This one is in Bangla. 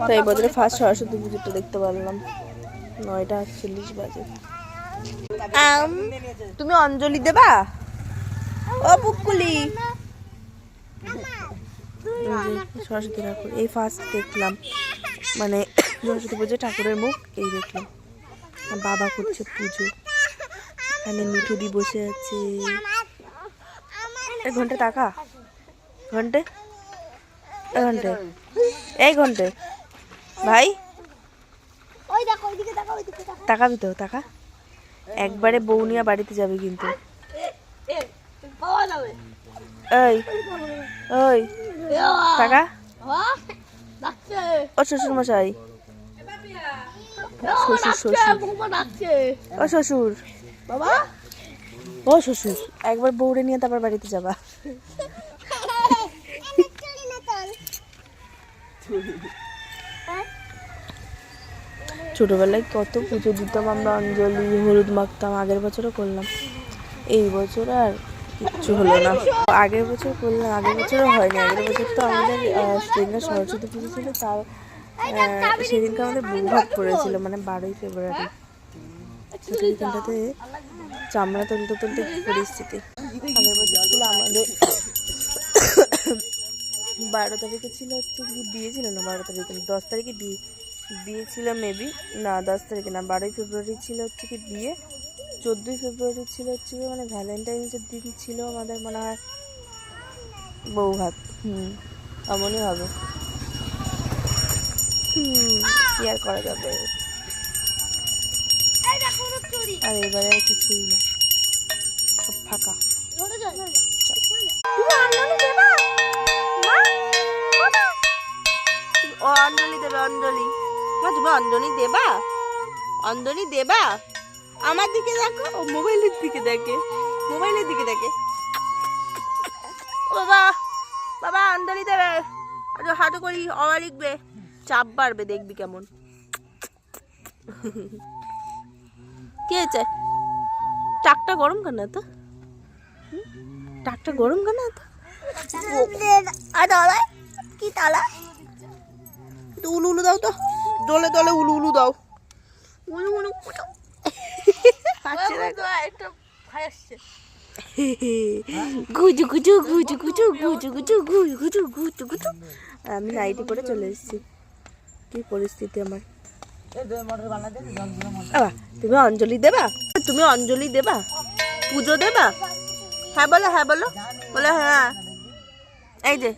তো এই বছরে ফার্স্ট সরস্বতী পুজোটা দেখতে পারলাম। 9:48 বাজে। তুমি অঞ্জলি দেবা? ও পুকুলি সরস্বতী ঠাকুর এই ফার্স্ট দেখলাম, মানে সরস্বতী পুজো ঠাকুরের মুখ এই দেখলাম। বাবা করছে পুজো, এখানে মিঠুদি বসে আছে। এই ঘন্টা টাকা ঘন্টে, ঘন্টে এই ঘন্টে ভাই তাকাবি তো, টাকা একবারে বৌনিয়া বাড়িতে যাবে কিন্তু। এই ওই টাকা ও শ্বশুর মশাই, শ্বশুর শ্বশুর ও শ্বশুর ও শ্বশুর একবার বউরে নিয়ে তারপর বাড়িতে যাবা। ছোটবেলায় কত পুজো দিতাম আমরা, অঞ্জলি হলুদ মাখতাম। আগের বছরও করলাম, এই বছর আর কিচ্ছু হলো না। আগের বছর করলাম, আগের বছরও হয়নি। আগের বছর তো আমাদের সেদিনটা সরস্বতী পুজো ছিল, তার সেদিনকে আমাদের বৌভাত করেছিল, মানে 12ই ফেব্রুয়ারি। ছোট দিনটাতে চামড়া তুলতে তুলতে কি পরিস্থিতি। আগের বছর ছিল আমাদের 12 তারিখে ছিল হচ্ছে কি বিয়ে ছিল না, 12 তারিখে 10 তারিখে বিয়ে ছিল মেবি, না 10 তারিখে না, 12ই ফেব্রুয়ারি ছিল হচ্ছে কি বিয়ে। 14ই ফেব্রুয়ারি ছিল হচ্ছে কি মানে ভ্যালেন্টাইন্সের দিন ছিল আমাদের মনে হয় বৌভাত। এমনই হবে। কি আর করা যাবে। আর এবারে আর কিছুই না, সব ফাঁকা। ও অঞ্জলি দেবে, অঞ্জলি মা তুমি অঞ্জলি দেবা? অঞ্জলি দেবা? আমার দিকে দেখো, ও মোবাইলের দিকে দেখে, মোবাইলের দিকে দেখে। ও বাবা বাবা অঞ্জলি দেবে, হাতে করি অবা লিখবে, চাপ বাড়বে দেখবি কেমন। কি হয়েছে? টাকটা গরম কেন এত? টাকটা গরম কেন এত? কি তালা উলু উলু দাও তো, দোলে দোলে উলু উলু দাও, উলু উলু গুজু গুজু গুজু গুজু গুজু গুজু গুজু গুজু গুজু গুজু। আমি নাইটি করে চলে এসেছি। কি পরিস্থিতি আমার। তুমি অঞ্জলি দেবা? তুমি অঞ্জলি দেবা? পুজো দেবা? হ্যাঁ বলো, হ্যাঁ বলো, বলো হ্যাঁ। এই যে